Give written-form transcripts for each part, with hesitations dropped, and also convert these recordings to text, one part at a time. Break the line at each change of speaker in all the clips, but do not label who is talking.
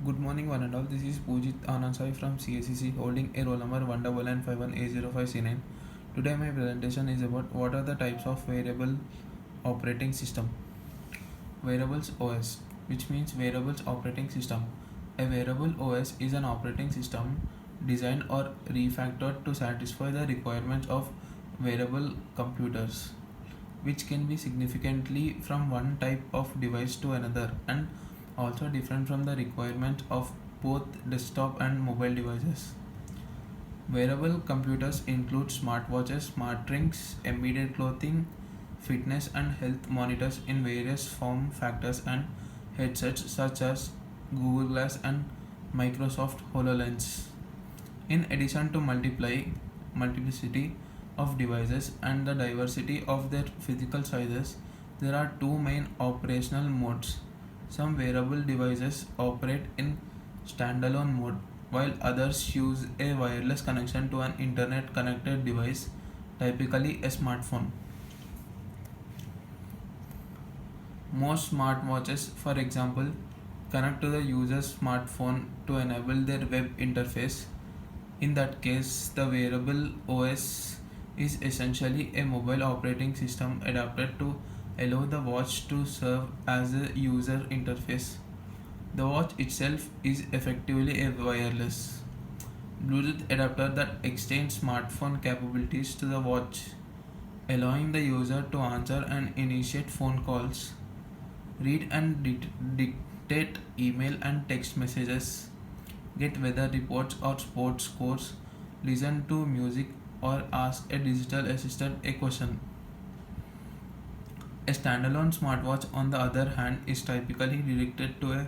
Good morning, one and all. This is Pujit Anansai from CACC holding a roll number 19951A05C9. Today, my presentation is about what are the types of variable operating system. Variables OS, which means variables operating system. A variable OS is an operating system designed or refactored to satisfy the requirements of variable computers, which can be significantly from one type of device to another and also different from the requirements of both desktop and mobile devices. Wearable computers include smartwatches, smart rings, embedded clothing, fitness and health monitors in various form factors, and headsets such as Google Glass and Microsoft HoloLens. In addition to multiplicity of devices and the diversity of their physical sizes, there are two main operational modes. Some wearable devices operate in standalone mode, while others use a wireless connection to an internet connected device, typically a smartphone. Most smartwatches, for example, connect to the user's smartphone to enable their web interface. In that case, the wearable OS is essentially a mobile operating system adapted to allow the watch to serve as a user interface. The watch itself is effectively a wireless Bluetooth adapter that extends smartphone capabilities to the watch, allowing the user to answer and initiate phone calls, read and dictate email and text messages, get weather reports or sports scores, listen to music, or ask a digital assistant a question. A standalone smartwatch, on the other hand, is typically directed to a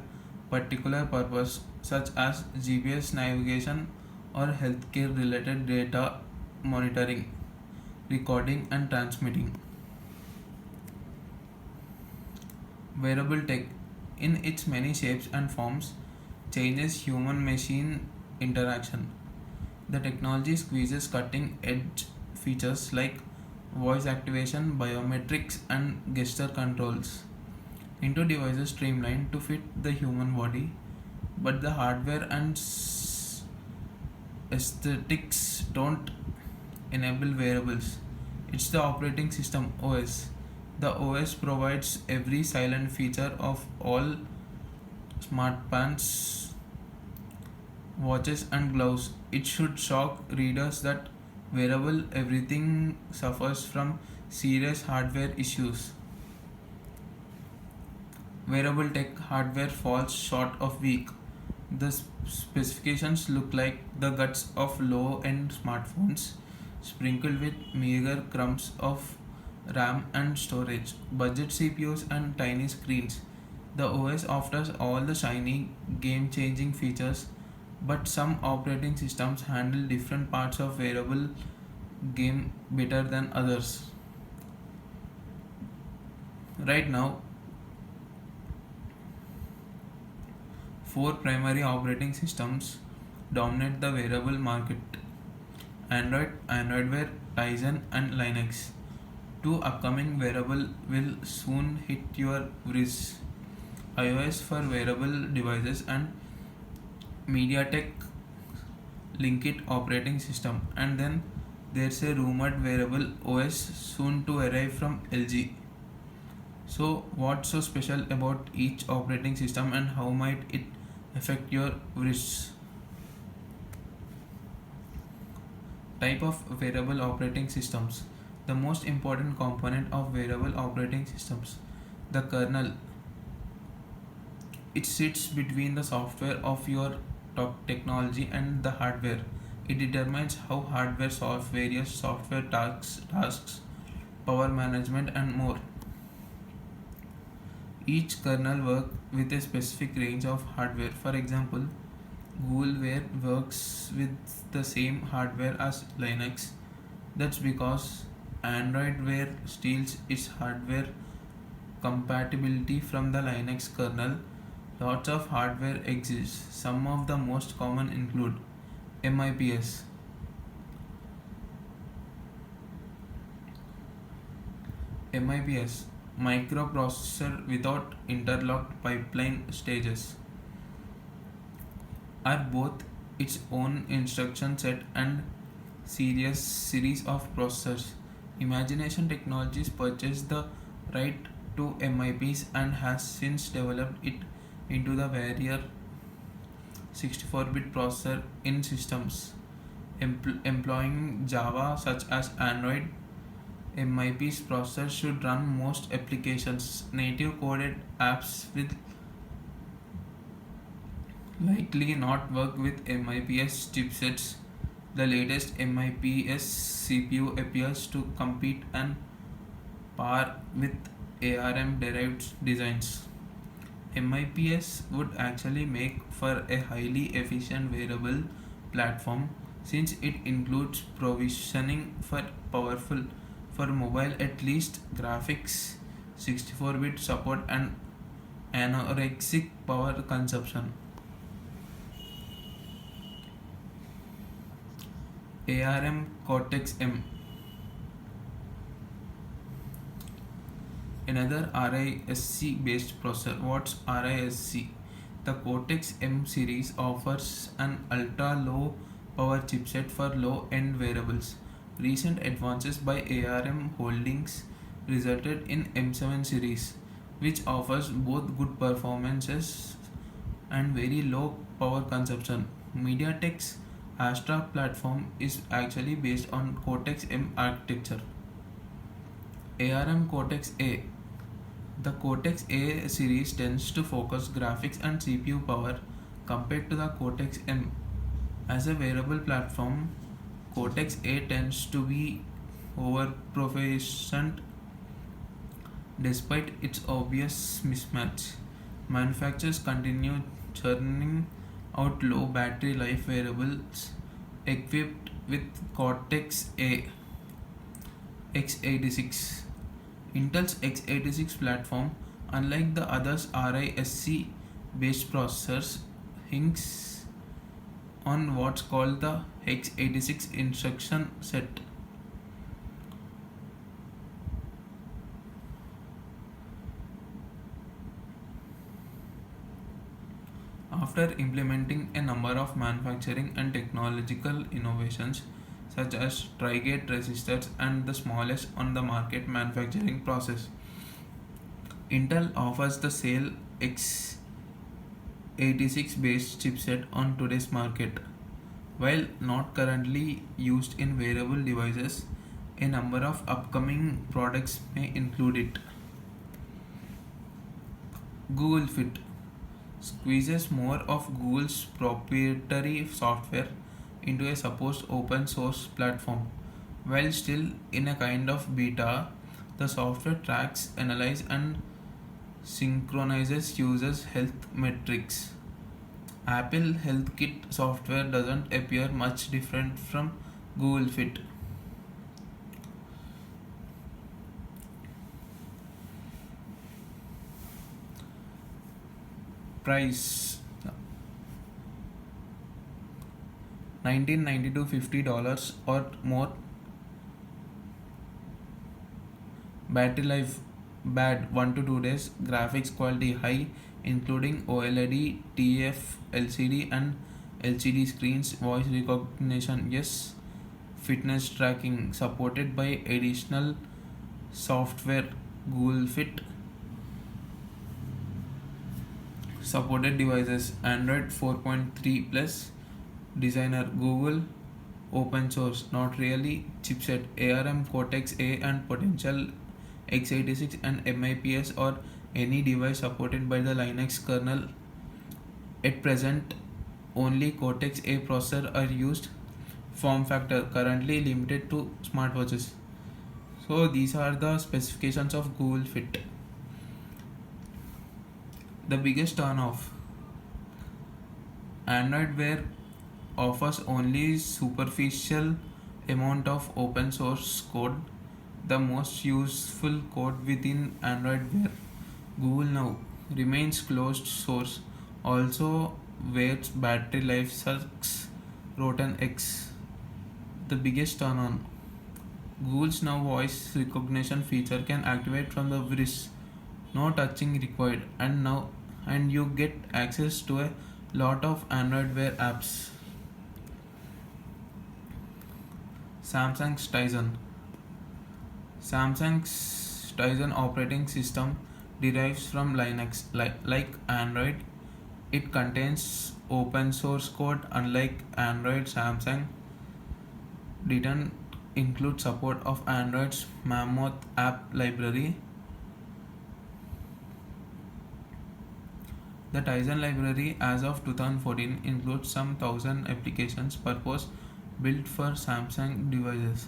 particular purpose, such as GPS navigation or healthcare related data monitoring, recording, and transmitting. Wearable tech, in its many shapes and forms, changes human machine interaction. The technology squeezes cutting edge features like voice activation, biometrics, and gesture controls into devices streamlined to fit the human body, but the hardware and aesthetics don't enable wearables. It's the operating system OS. The OS provides every silent feature of all smartphones, watches, and gloves. It should shock readers that wearable everything suffers from serious hardware issues. Wearable tech hardware falls short of weak. The specifications look like the guts of low end smartphones, sprinkled with meager crumbs of RAM and storage, budget CPUs, and tiny screens. The OS offers all the shiny, game changing features, but some operating systems handle different parts of wearable game better than others. Right now, four primary operating systems dominate the wearable market: Android, Android Wear, Tizen, and Linux. Two upcoming wearable will soon hit your wrist: iOS for wearable devices and MediaTek Linkit operating system. And then there's a rumored wearable OS soon to arrive from LG. So, what's so special about each operating system and how might it affect your wrists? Type of wearable operating systems. The most important component of wearable operating systems, the kernel. It sits between the software of your technology and the hardware. It determines how hardware solves various software tasks, power management, and more. Each kernel works with a specific range of hardware. For example, Google Wear works with the same hardware as Linux. That's because Android Wear steals its hardware compatibility from the Linux kernel. Lots of hardware exists. Some of the most common include MIPS. MIPS, microprocessor without interlocked pipeline stages. are both its own instruction set and serious series of processors. Imagination Technologies purchased the right to MIPs and has since developed it into the Warrior 64-bit processor in systems employing Java such as Android. MIP's processor should run most applications. Native coded apps will likely not work with MIPS chipsets. The latest MIPS CPU appears to compete and par with ARM derived designs. MIPS would actually make for a highly efficient wearable platform since it includes provisioning for powerful for mobile at least graphics, 64-bit support and anorexic power consumption. ARM Cortex M, another RISC based processor. What's RISC? The Cortex M series offers an ultra low power chipset for low end wearables. Recent advances by ARM Holdings resulted in M7 series, which offers both good performances and very low power consumption. MediaTek's Astra platform is actually based on Cortex M architecture. ARM Cortex A. The Cortex A series tends to focus graphics and CPU power compared to the Cortex M. As a wearable platform, Cortex A tends to be over proficient despite its obvious mismatch. Manufacturers continue churning out low battery life wearables equipped with Cortex A x86. Intel's x86 platform, unlike the others RISC based processors, hinges on what's called the x86 instruction set. After implementing a number of manufacturing and technological innovations such as tri-gate resistors and the smallest on the market manufacturing process, Intel offers the sale x86 based chipset on today's market. While not currently used in wearable devices, a number of upcoming products may include it. Google Fit squeezes more of Google's proprietary software into a supposed open source platform. While still in a kind of beta, the software tracks, analyzes, and synchronizes users' health metrics. Apple HealthKit software doesn't appear much different from Google Fit. Price $19.92 $50 or more. Battery life bad 1 to 2 days. Graphics quality high including OLED, TF, LCD and LCD screens. Voice recognition yes. Fitness tracking supported by additional software. Google Fit. Supported devices Android 4.3 plus. Designer Google. Open source not really. Chipset ARM Cortex A and potential x86 and MIPS or any device supported by the Linux kernel. At present, only Cortex A processor are used. Form factor currently limited to smartwatches. So these are the specifications of Google Fit. The biggest turn off. Android Wear offers only superficial amount of open source code. The most useful code within Android Wear. Google Now remains closed source. Also, Wear's battery life sucks. Roten X. The biggest turn on. Google's Now voice recognition feature can activate from the wrist. No touching required, and you get access to a Lot of Android Wear apps. Samsung's Tizen. Samsung's Tizen operating system derives from Linux. Like Android, it contains open source code. Unlike Android, Samsung didn't include support of Android's Mammoth app library. The Tizen library as of 2014 includes some 1000 applications purpose built for Samsung devices.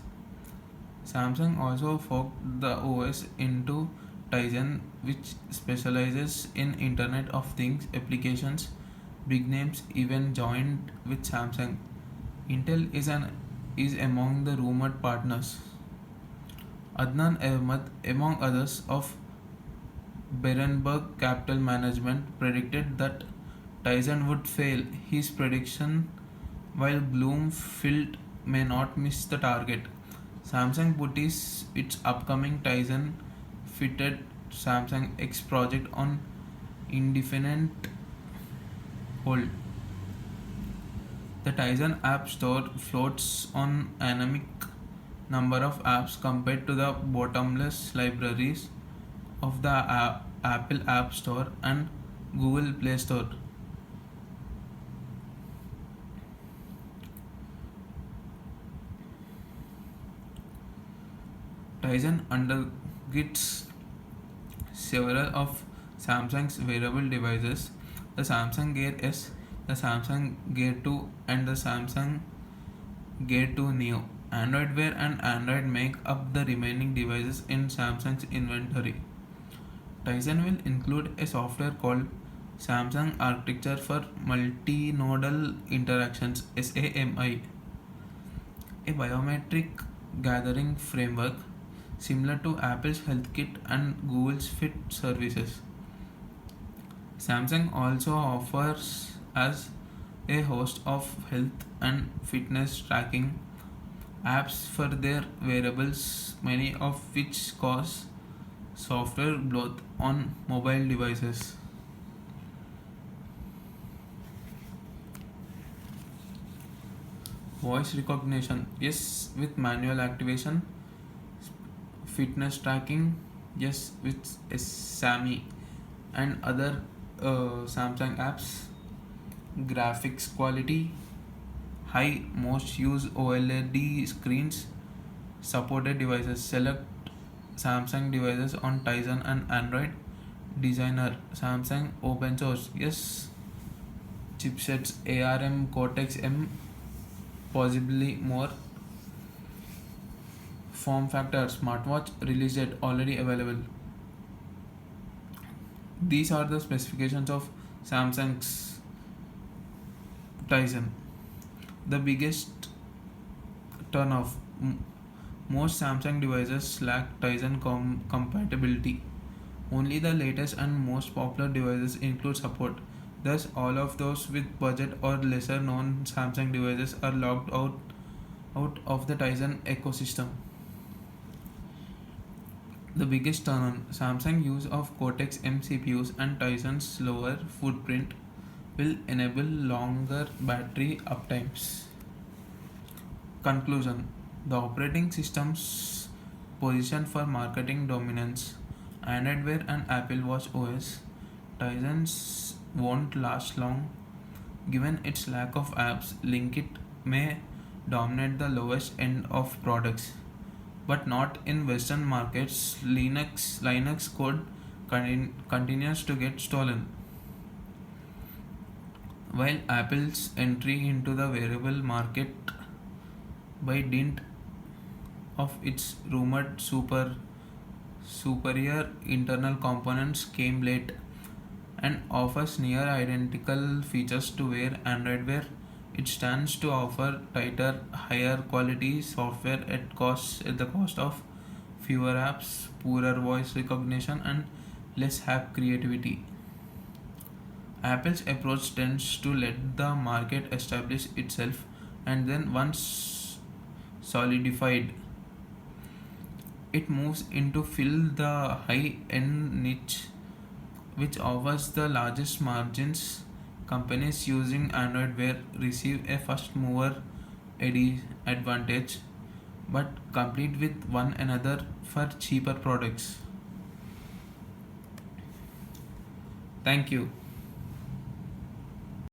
Samsung also forked the OS into Tizen, which specializes in Internet of Things applications. Big names even joined with Samsung. Intel is among the rumored partners. Adnan Ahmad, among others, of Berenberg Capital Management, predicted that Tizen would fail. His prediction, while Bloomfield may not miss the target. Samsung put its upcoming Tizen fitted Samsung X project on indefinite hold. The Tizen App Store floats on anemic number of apps compared to the bottomless libraries of the Apple App Store and Google Play Store. Tizen undergets several of Samsung's wearable devices, the Samsung Gear S, the Samsung Gear 2, and the Samsung Gear 2 Neo. Android Wear and Android make up the remaining devices in Samsung's inventory. Tizen will include a software called Samsung Architecture for Multinodal Interactions (SAMI), a biometric gathering framework similar to Apple's HealthKit and Google's Fit services. Samsung also offers as a host of health and fitness tracking apps for their wearables, many of which cause software bloat on mobile devices. Voice recognition, yes, with manual activation. Fitness tracking, yes, with SAMI and other Samsung apps. Graphics quality, high, most used OLED screens. Supported devices, select Samsung devices on Tizen and Android. Designer, Samsung open source, yes. Chipsets, ARM Cortex M, possibly more. Form factor, smartwatch release date already available. These are the specifications of Samsung's Tizen. The biggest turnoff, most Samsung devices lack Tizen compatibility. Only the latest and most popular devices include support. Thus, all of those with budget or lesser known Samsung devices are locked out of the Tizen ecosystem. The biggest turn on, Samsung use of Cortex M CPUs and Tizen's lower footprint will enable longer battery uptimes. Conclusion, the operating system's position for marketing dominance, Android Wear and Apple Watch OS, Tizen's won't last long. Given its lack of apps, Linkit may dominate the lowest end of products, but not in Western markets. Linux code continues to get stolen. While Apple's entry into the wearable market by dint of its rumored superior internal components came late and offers near identical features to Android Wear, it stands to offer tighter, higher quality software at the cost of fewer apps, poorer voice recognition, and less app creativity. Apple's approach tends to let the market establish itself, and then once solidified, it moves into fill the high end niche which offers the largest margins Companies using Android Wear receive a first mover advantage but compete with one another for cheaper products. Thank you.